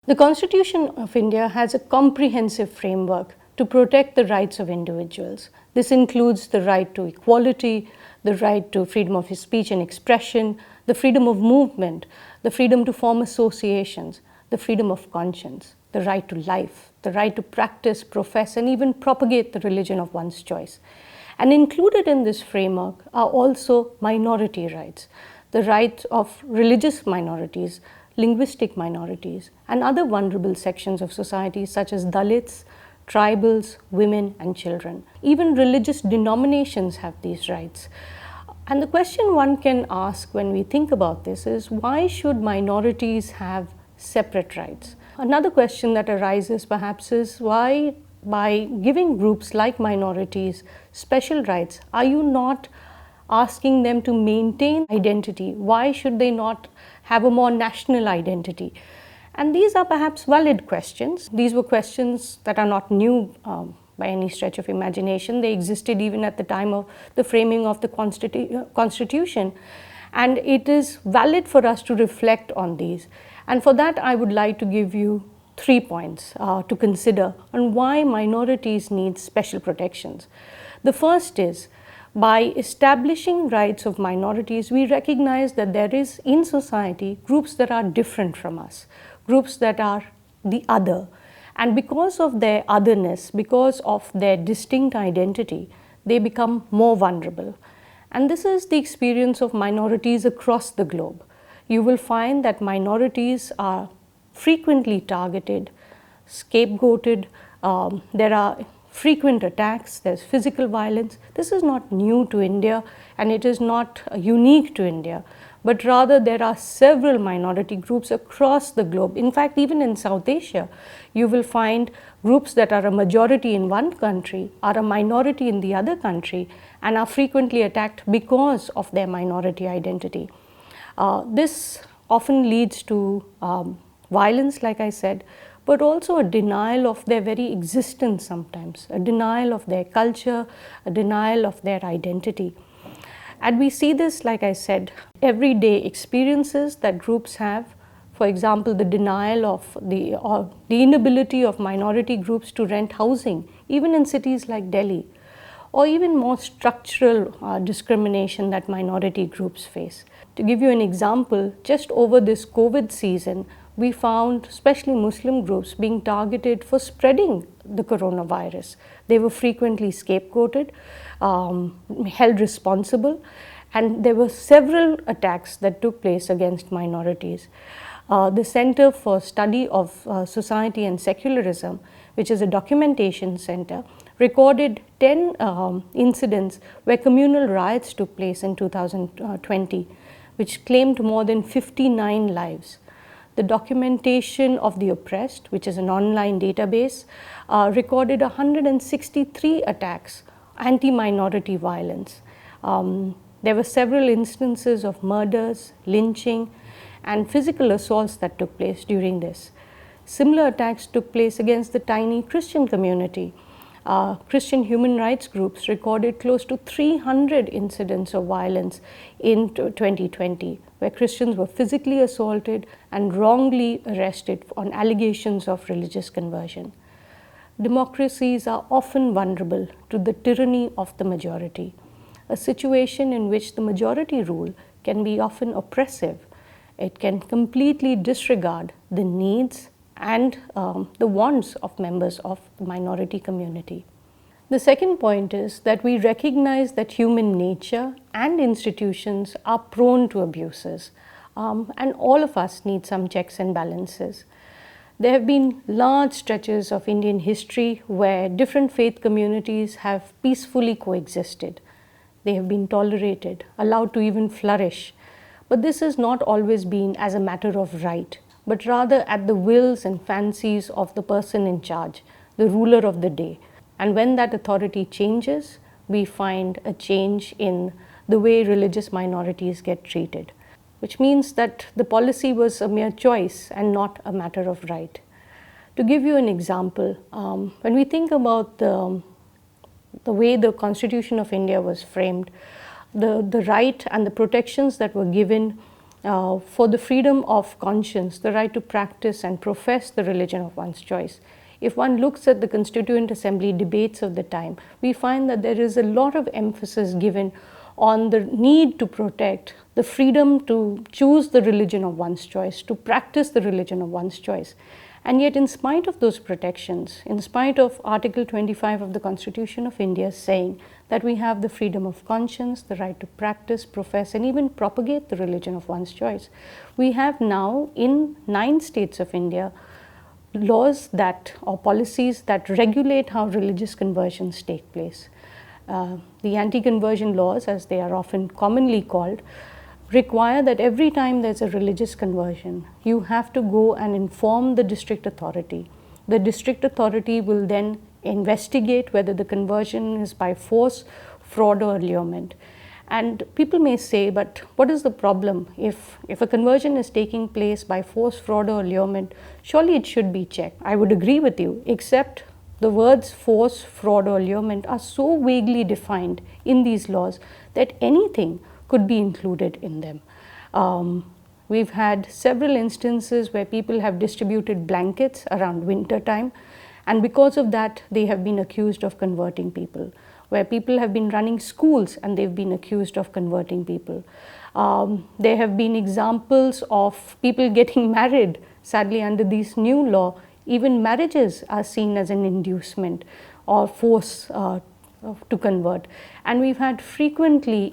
The Constitution of India has a comprehensive framework to protect the rights of individuals. This includes the right to equality, the right to freedom of speech and expression, the freedom of movement, the freedom to form associations, the freedom of conscience, the right to life, the right to practice, profess, and even propagate the religion of one's choice. And included in this framework are also minority rights, the rights of religious minorities, linguistic minorities, and other vulnerable sections of society such as Dalits, tribals, women, and children. Even religious denominations have these rights. And the question one can ask when we think about this is, why should minorities have separate rights? Another question that arises perhaps is, why, by giving groups like minorities special rights, are you not asking them to maintain identity? Why should they not have a more national identity? And these are perhaps valid questions. These were questions that are not new by any stretch of imagination. They existed even at the time of the framing of the Constitution. And it is valid for us to reflect on these. And for that, I would like to give you 3 points to consider on why minorities need special protections. The first is, by establishing rights of minorities, we recognize that there is in society groups that are different from us, groups that are the other. And because of their otherness, because of their distinct identity, they become more vulnerable. And this is the experience of minorities across the globe. You will find that minorities are frequently targeted, scapegoated, there are frequent attacks, there's physical violence. This is not new to India and it is not unique to India, but rather there are several minority groups across the globe. In fact, even in South Asia, you will find groups that are a majority in one country are a minority in the other country and are frequently attacked because of their minority identity. This often leads to violence, like I said, but also a denial of their very existence sometimes, a denial of their culture, a denial of their identity. And we see this, like I said, everyday experiences that groups have. For example, the denial of the inability of minority groups to rent housing, even in cities like Delhi, or even more structural discrimination that minority groups face. To give you an example, just over this COVID season, we found especially Muslim groups being targeted for spreading the coronavirus. They were frequently scapegoated, held responsible, and there were several attacks that took place against minorities. The Center for Study of Society and Secularism, which is a documentation center, recorded 10 incidents where communal riots took place in 2020, which claimed more than 59 lives. The Documentation of the Oppressed, which is an online database, recorded 163 attacks, anti-minority violence. There were several instances of murders, lynching, and physical assaults that took place during this. Similar attacks took place against the tiny Christian community. Christian human rights groups recorded close to 300 incidents of violence in 2020, where Christians were physically assaulted and wrongly arrested on allegations of religious conversion. Democracies are often vulnerable to the tyranny of the majority, a situation in which the majority rule can be often oppressive. It can completely disregard the needs and the wants of members of the minority community. The second point is that we recognize that human nature and institutions are prone to abuses, and all of us need some checks and balances. There have been large stretches of Indian history where different faith communities have peacefully coexisted. They have been tolerated, allowed to even flourish. But this has not always been as a matter of right, but rather at the wills and fancies of the person in charge, the ruler of the day. And when that authority changes, we find a change in the way religious minorities get treated, which means that the policy was a mere choice and not a matter of right. To give you an example, when we think about the way the Constitution of India was framed, the right and the protections that were given for the freedom of conscience, the right to practice and profess the religion of one's choice. If one looks at the Constituent Assembly debates of the time, we find that there is a lot of emphasis given on the need to protect the freedom to choose the religion of one's choice, to practice the religion of one's choice. And yet, in spite of those protections, in spite of Article 25 of the Constitution of India saying that we have the freedom of conscience, the right to practice, profess, and even propagate the religion of one's choice, we have now in 9 states of India laws that or policies that regulate how religious conversions take place. The anti-conversion laws, as they are often commonly called, require that every time there's a religious conversion, you have to go and inform the district authority. The district authority will then investigate whether the conversion is by force, fraud, or allurement. And people may say, but what is the problem? If a conversion is taking place by force, fraud, or allurement, surely it should be checked. I would agree with you, except the words force, fraud, or allurement are so vaguely defined in these laws that anything could be included in them. We've had several instances where people have distributed blankets around winter time, and because of that they have been accused of converting people. Where people have been running schools and they've been accused of converting people. There have been examples of people getting married. Sadly, under this new law, even marriages are seen as an inducement or force to convert. And we've had frequently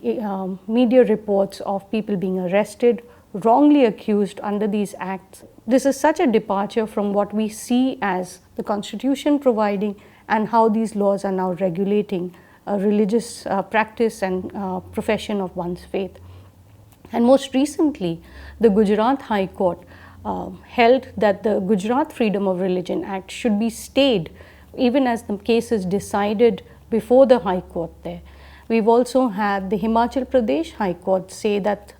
media reports of people being arrested, wrongly accused under these acts. This is such a departure from what we see as the Constitution providing and how these laws are now regulating religious practice and profession of one's faith. And most recently, the Gujarat High Court held that the Gujarat Freedom of Religion Act should be stayed even as the case is decided before the High Court there. We've also had the Himachal Pradesh High Court say that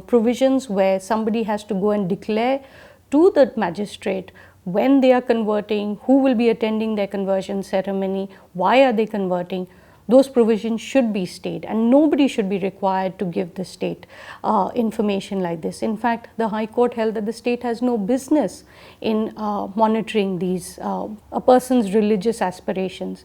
provisions where somebody has to go and declare to the magistrate when they are converting, who will be attending their conversion ceremony, why are they converting, those provisions should be stayed, and nobody should be required to give the state information like this. In fact, the High Court held that the state has no business in monitoring these a person's religious aspirations.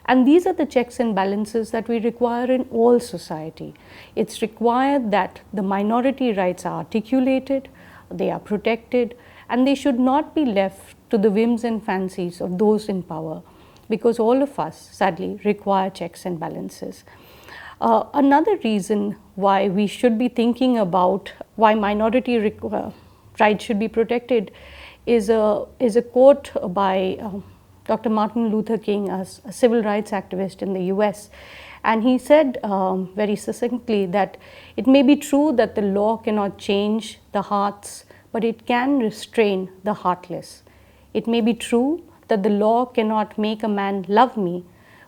And these are the checks and balances that we require in all society. It's required that the minority rights are articulated, they are protected, and they should not be left to the whims and fancies of those in power, because all of us, sadly, require checks and balances. Another reason why we should be thinking about why minority rights should be protected is a quote by Dr. Martin Luther King, a civil rights activist in the US. And he said very succinctly that it may be true that the law cannot change the hearts, but it can restrain the heartless. It may be true that the law cannot make a man love me,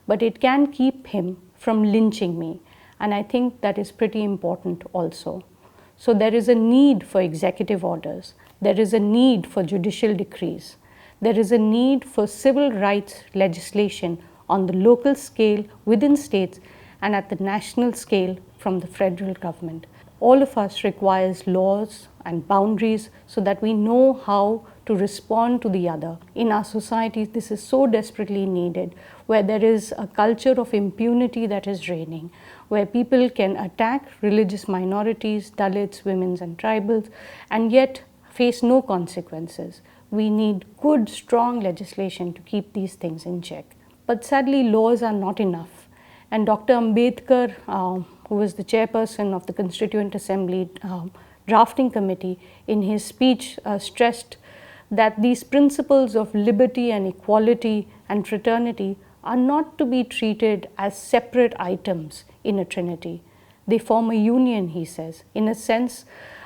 but it can keep him from lynching me. And I think that is pretty important also. So there is a need for executive orders. There is a need for judicial decrees. There is a need for civil rights legislation on the local scale within states and at the national scale from the federal government. All of us requires laws and boundaries so that we know how to respond to the other. In our society, this is so desperately needed, where there is a culture of impunity that is reigning, where people can attack religious minorities, Dalits, women, and tribals, and yet face no consequences. We need good, strong legislation to keep these things in check. But sadly, laws are not enough. And Dr. Ambedkar, who was the chairperson of the Constituent Assembly drafting committee, in his speech stressed that these principles of liberty and equality and fraternity are not to be treated as separate items in a trinity. They form a union, he says, in a sense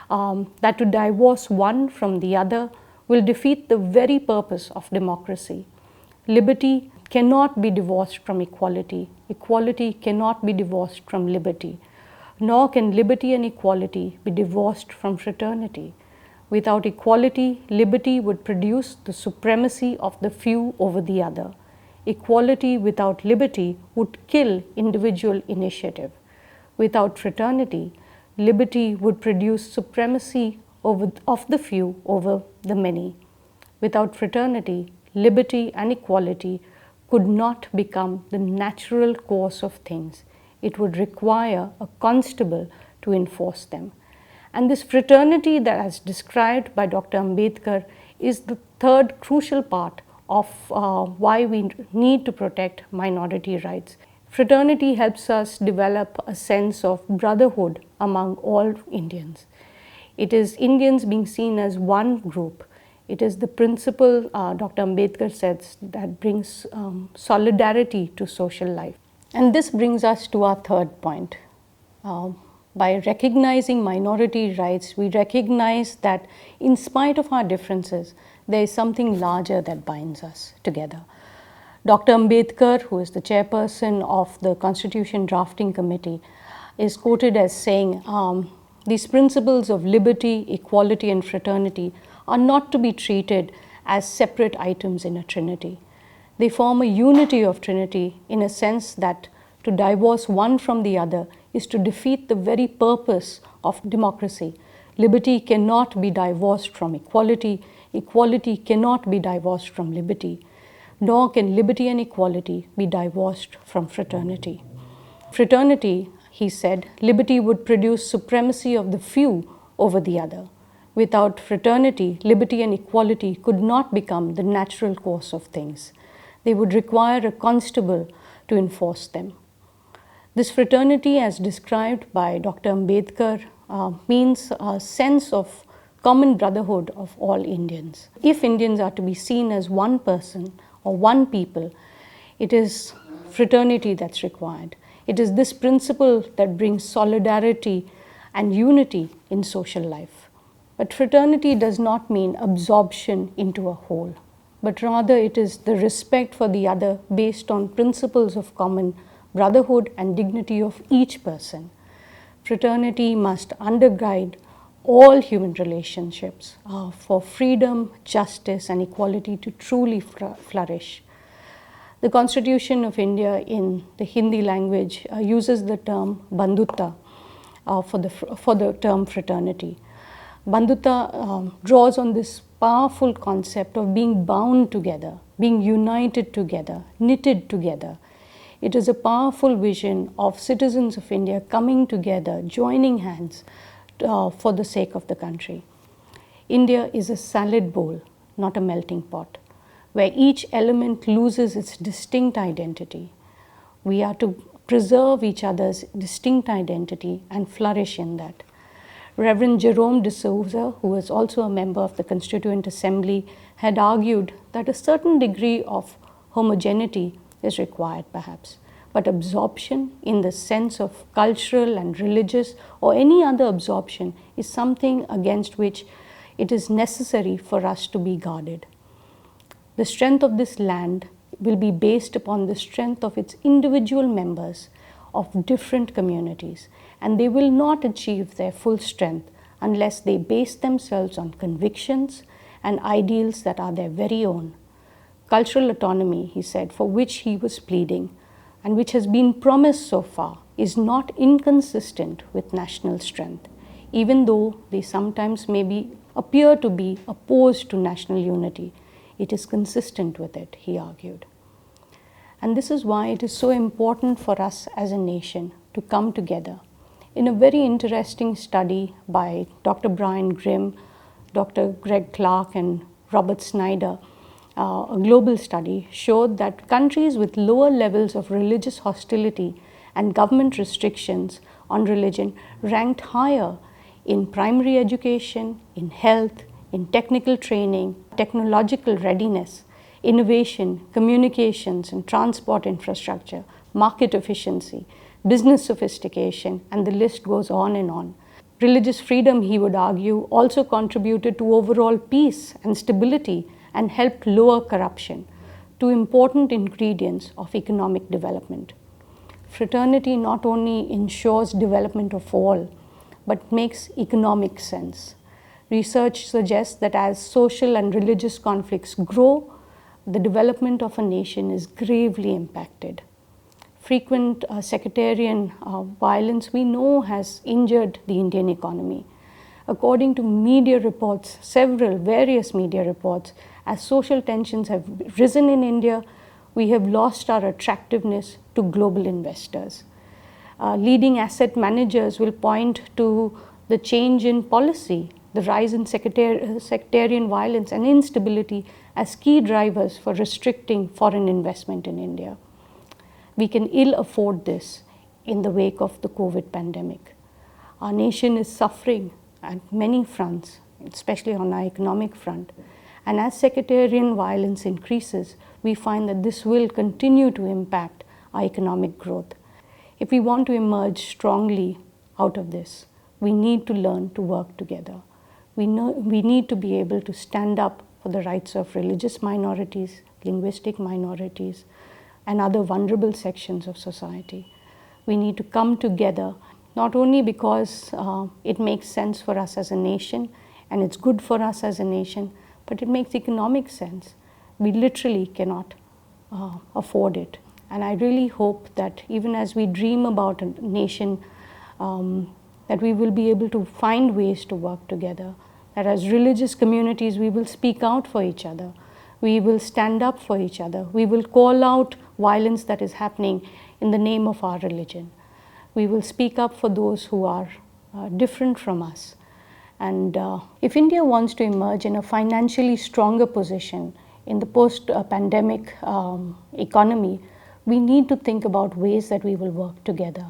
that to divorce one from the other will defeat the very purpose of democracy. Liberty cannot be divorced from equality. Equality cannot be divorced from liberty. Nor can liberty and equality be divorced from fraternity. Without equality, liberty would produce the supremacy of the few over the other. Equality without liberty would kill individual initiative. Without fraternity, liberty would produce supremacy of the few over the many. Without fraternity, liberty and equality could not become the natural course of things. It would require a constable to enforce them. And this fraternity that is described by Dr. Ambedkar is the third crucial part of why we need to protect minority rights. Fraternity helps us develop a sense of brotherhood among all Indians. It is Indians being seen as one group. It is the principle, Dr. Ambedkar says, that brings solidarity to social life. And this brings us to our third point. By recognizing minority rights, we recognize that in spite of our differences, there is something larger that binds us together. Dr. Ambedkar, who is the chairperson of the Constitution Drafting Committee, is quoted as saying, these principles of liberty, equality, and fraternity are not to be treated as separate items in a trinity. They form a unity of trinity in a sense that to divorce one from the other is to defeat the very purpose of democracy. Liberty cannot be divorced from equality, equality cannot be divorced from liberty, nor can liberty and equality be divorced from fraternity. Fraternity, he said, liberty would produce supremacy of the few over the other. Without fraternity, liberty and equality could not become the natural course of things. They would require a constable to enforce them. This fraternity, as described by Dr. Ambedkar, means a sense of common brotherhood of all Indians. If Indians are to be seen as one person or one people, it is fraternity that's required. It is this principle that brings solidarity and unity in social life. But fraternity does not mean absorption into a whole, but rather it is the respect for the other based on principles of common brotherhood and dignity of each person. Fraternity must undergird all human relationships for freedom, justice, and equality to truly flourish. The Constitution of India in the Hindi language uses the term bandhutta for the term fraternity. Bandhutta draws on this powerful concept of being bound together, being united together, knitted together. It is a powerful vision of citizens of India coming together, joining hands for the sake of the country. India is a salad bowl, not a melting pot, where each element loses its distinct identity. We are to preserve each other's distinct identity and flourish in that. Reverend Jerome D'Souza, who was also a member of the Constituent Assembly, had argued that a certain degree of homogeneity is required perhaps, but absorption in the sense of cultural and religious or any other absorption is something against which it is necessary for us to be guarded. The strength of this land will be based upon the strength of its individual members of different communities, and they will not achieve their full strength unless they base themselves on convictions and ideals that are their very own. Cultural autonomy, he said, for which he was pleading and which has been promised so far, is not inconsistent with national strength, even though they sometimes appear to be opposed to national unity. It is consistent with it, he argued. And this is why it is so important for us as a nation to come together. In a very interesting study by Dr. Brian Grimm, Dr. Greg Clark, and Robert Snyder, a global study showed that countries with lower levels of religious hostility and government restrictions on religion ranked higher in primary education, in health, in technical training, technological readiness, innovation, communications and transport infrastructure, market efficiency, business sophistication, and the list goes on and on. Religious freedom, he would argue, also contributed to overall peace and stability and helped lower corruption, two important ingredients of economic development. Fraternity not only ensures development of all, but makes economic sense. Research suggests that as social and religious conflicts grow, the development of a nation is gravely impacted. frequent sectarian violence we know has injured the Indian economy. According to media reports, various media reports, as social tensions have risen in India, we have lost our attractiveness to global investors. Leading asset managers will point to the change in policy, the rise in sectarian violence and instability as key drivers for restricting foreign investment in India. We can ill afford this in the wake of the COVID pandemic. Our nation is suffering at many fronts, especially on our economic front. And as sectarian violence increases, we find that this will continue to impact our economic growth. If we want to emerge strongly out of this, we need to learn to work together. We need to be able to stand up for the rights of religious minorities, linguistic minorities, and other vulnerable sections of society. We need to come together, not only because it makes sense for us as a nation and it's good for us as a nation, but it makes economic sense. We literally cannot afford it. And I really hope that even as we dream about a nation, that we will be able to find ways to work together, that as religious communities we will speak out for each other, we will stand up for each other, we will call out violence that is happening in the name of our religion. We will speak up for those who are different from us. And if India wants to emerge in a financially stronger position in the post-pandemic economy, we need to think about ways that we will work together.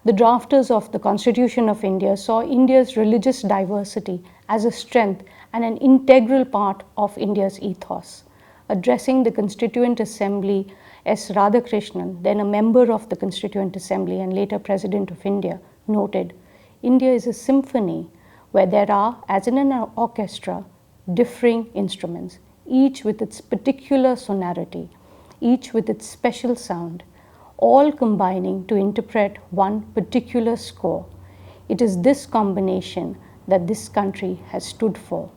The drafters of the Constitution of India saw India's religious diversity as a strength and an integral part of India's ethos. Addressing the Constituent Assembly, S. Radhakrishnan, then a member of the Constituent Assembly and later President of India, noted, "India is a symphony where there are, as in an orchestra, differing instruments, each with its particular sonority, each with its special sound, all combining to interpret one particular score. It is this combination that this country has stood for."